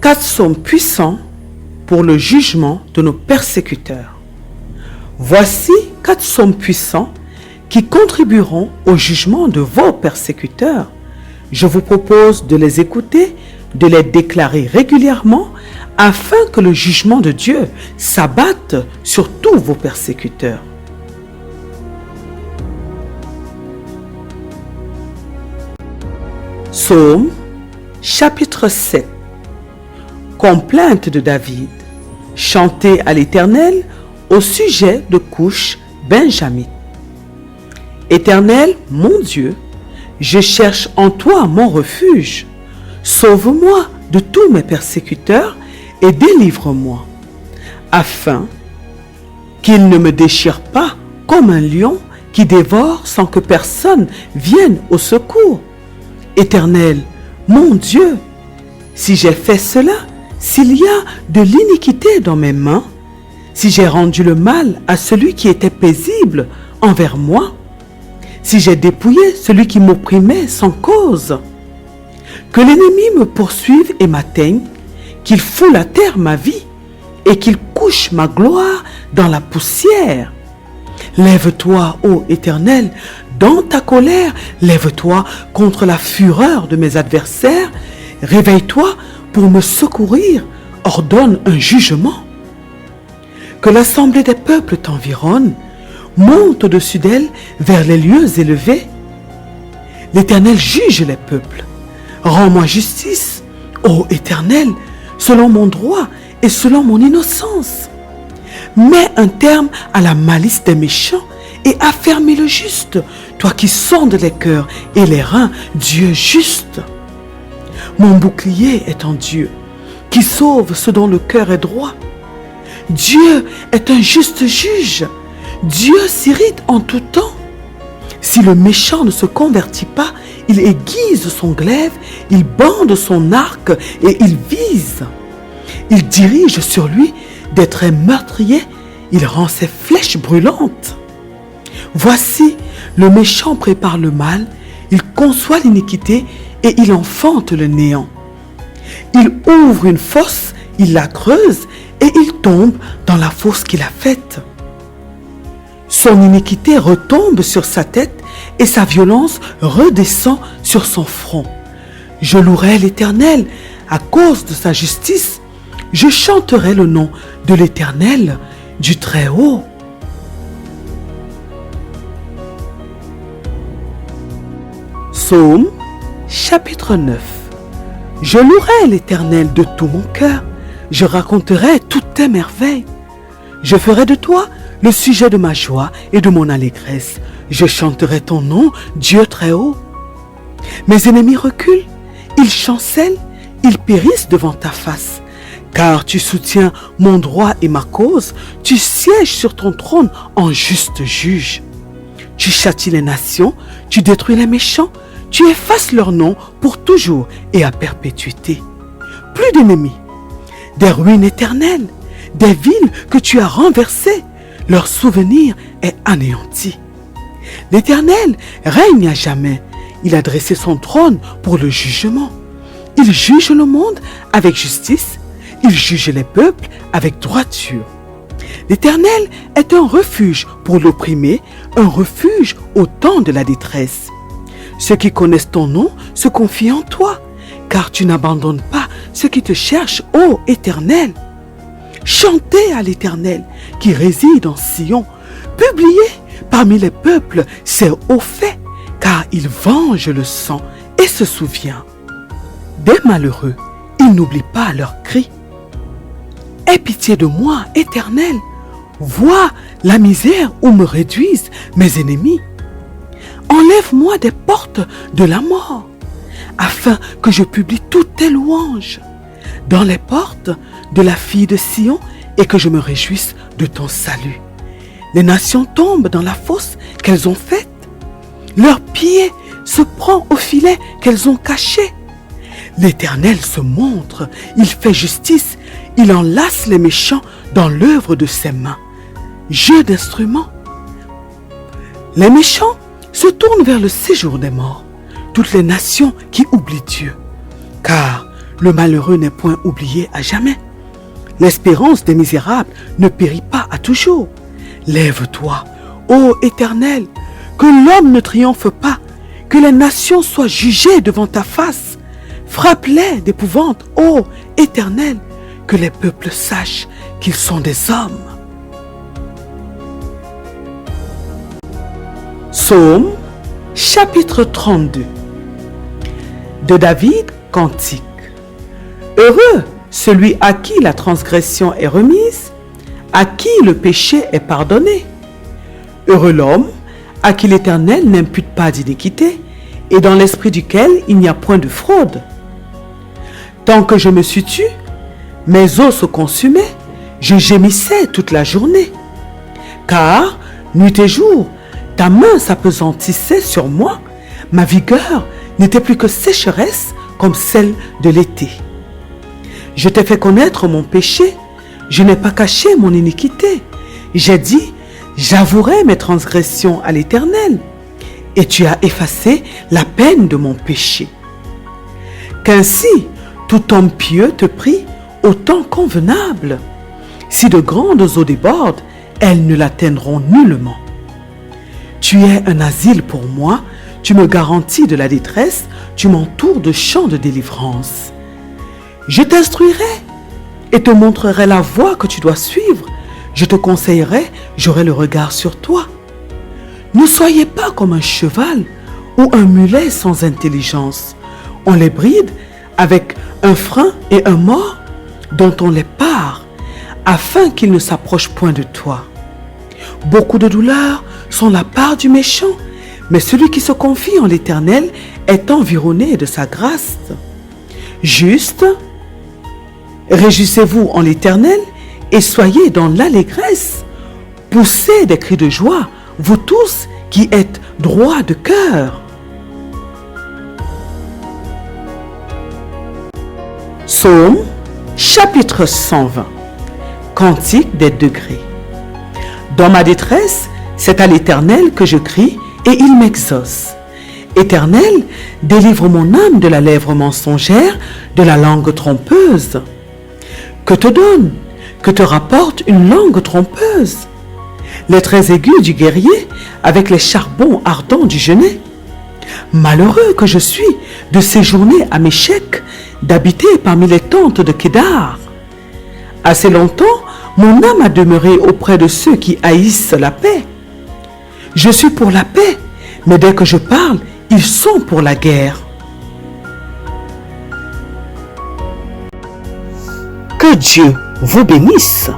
4 psaumes puissants pour le jugement de nos persécuteurs. Voici 4 psaumes puissants qui contribueront au jugement de vos persécuteurs. Je vous propose de les écouter, de les déclarer régulièrement afin que le jugement de Dieu s'abatte sur tous vos persécuteurs. Psaume, chapitre 7. Complainte de David, chantée à l'Éternel au sujet de Cush benjamite. Éternel, mon Dieu, je cherche en toi mon refuge. Sauve-moi de tous mes persécuteurs et délivre-moi, afin qu'ils ne me déchirent pas comme un lion qui dévore sans que personne vienne au secours. Éternel, mon Dieu, si j'ai fait cela, s'il y a de l'iniquité dans mes mains, si j'ai rendu le mal à celui qui était paisible envers moi, si j'ai dépouillé celui qui m'opprimait sans cause, que l'ennemi me poursuive et m'atteigne, qu'il foule à terre ma vie et qu'il couche ma gloire dans la poussière. Lève-toi, ô Éternel, dans ta colère, lève-toi contre la fureur de mes adversaires, réveille-toi pour me secourir, ordonne un jugement. Que l'assemblée des peuples t'environne, monte au-dessus d'elle vers les lieux élevés. L'Éternel juge les peuples. Rends-moi justice, ô Éternel, selon mon droit et selon mon innocence. Mets un terme à la malice des méchants et affermis le juste, toi qui sondes les cœurs et les reins, Dieu juste. Mon bouclier est en Dieu, qui sauve ce dont le cœur est droit. Dieu est un juste juge. Dieu s'irrite en tout temps. Si le méchant ne se convertit pas, il aiguise son glaive, il bande son arc et il vise. Il dirige sur lui des traits meurtriers, il rend ses flèches brûlantes. Voici, le méchant prépare le mal, il conçoit l'iniquité et il enfante le néant. Il ouvre une fosse, il la creuse et il tombe dans la fosse qu'il a faite. Son iniquité retombe sur sa tête et sa violence redescend sur son front. Je louerai l'Éternel à cause de sa justice. Je chanterai le nom de l'Éternel, du Très-Haut. Psaume, chapitre 9. Je louerai l'Éternel de tout mon cœur. Je raconterai toutes tes merveilles. Je ferai de toi le sujet de ma joie et de mon allégresse. Je chanterai ton nom, Dieu Très-Haut. Mes ennemis reculent, ils chancellent, ils périssent devant ta face. Car tu soutiens mon droit et ma cause, tu sièges sur ton trône en juste juge. Tu châties les nations, tu détruis les méchants, tu effaces leur nom pour toujours et à perpétuité. Plus d'ennemis, des ruines éternelles, des villes que tu as renversées, leur souvenir est anéanti. L'Éternel règne à jamais, il a dressé son trône pour le jugement. Il juge le monde avec justice, il juge les peuples avec droiture. L'Éternel est un refuge pour l'opprimé, un refuge au temps de la détresse. Ceux qui connaissent ton nom se confient en toi, car tu n'abandonnes pas ceux qui te cherchent, ô Éternel. Chantez à l'Éternel qui réside en Sion. Publiez parmi les peuples ses hauts faits, car il venge le sang et se souvient. Des malheureux, il n'oublie pas leurs cris. Aie pitié de moi, Éternel. Vois la misère où me réduisent mes ennemis. Enlève-moi des portes de la mort, afin que je publie toutes tes louanges dans les portes de la fille de Sion et que je me réjouisse de ton salut. Les nations tombent dans la fosse qu'elles ont faite. Leur pied se prend au filet qu'elles ont caché. L'Éternel se montre, il fait justice, il enlace les méchants dans l'œuvre de ses mains. Jeu d'instruments. Les méchants se tournent vers le séjour des morts, toutes les nations qui oublient Dieu. Car Le malheureux n'est point oublié à jamais. L'espérance des misérables ne périt pas à toujours. Lève-toi, ô Éternel, que l'homme ne triomphe pas, que les nations soient jugées devant ta face. Frappe-les d'épouvante, ô Éternel, que les peuples sachent qu'ils sont des hommes. Psaume, chapitre 32. De David, cantique. Heureux celui à qui la transgression est remise, à qui le péché est pardonné. Heureux l'homme à qui l'Éternel n'impute pas d'iniquité et dans l'esprit duquel il n'y a point de fraude. Tant que je me suis tu, mes os se consumaient, je gémissais toute la journée. Car, nuit et jour, ta main s'apesantissait sur moi, ma vigueur n'était plus que sécheresse comme celle de l'été. Je t'ai fait connaître mon péché, je n'ai pas caché mon iniquité. J'ai dit, j'avouerai mes transgressions à l'Éternel, et tu as effacé la peine de mon péché. Qu'ainsi, tout homme pieux te prie au temps convenable. Si de grandes eaux débordent, elles ne l'atteindront nullement. Tu es un asile pour moi, tu me garantis de la détresse, tu m'entoures de chants de délivrance. Je t'instruirai et te montrerai la voie que tu dois suivre. Je te conseillerai, j'aurai le regard sur toi. Ne soyez pas comme un cheval ou un mulet sans intelligence. On les bride avec un frein et un mors dont on les pare, afin qu'ils ne s'approchent point de toi. Beaucoup de douleurs sont la part du méchant, mais celui qui se confie en l'Éternel est environné de sa grâce. Juste, réjouissez-vous en l'Éternel et soyez dans l'allégresse. Poussez des cris de joie, vous tous qui êtes droits de cœur. Psaume, chapitre 120. Cantique des degrés. Dans ma détresse, c'est à l'Éternel que je crie et il m'exauce. Éternel, délivre mon âme de la lèvre mensongère, de la langue trompeuse. Que te donne, que te rapporte une langue trompeuse? Les traits aigus du guerrier avec les charbons ardents du genet. Malheureux que je suis de séjourner à Méchec, d'habiter parmi les tentes de Kédar. Assez longtemps, mon âme a demeuré auprès de ceux qui haïssent la paix. Je suis pour la paix, mais dès que je parle, ils sont pour la guerre. Que Dieu vous bénisse.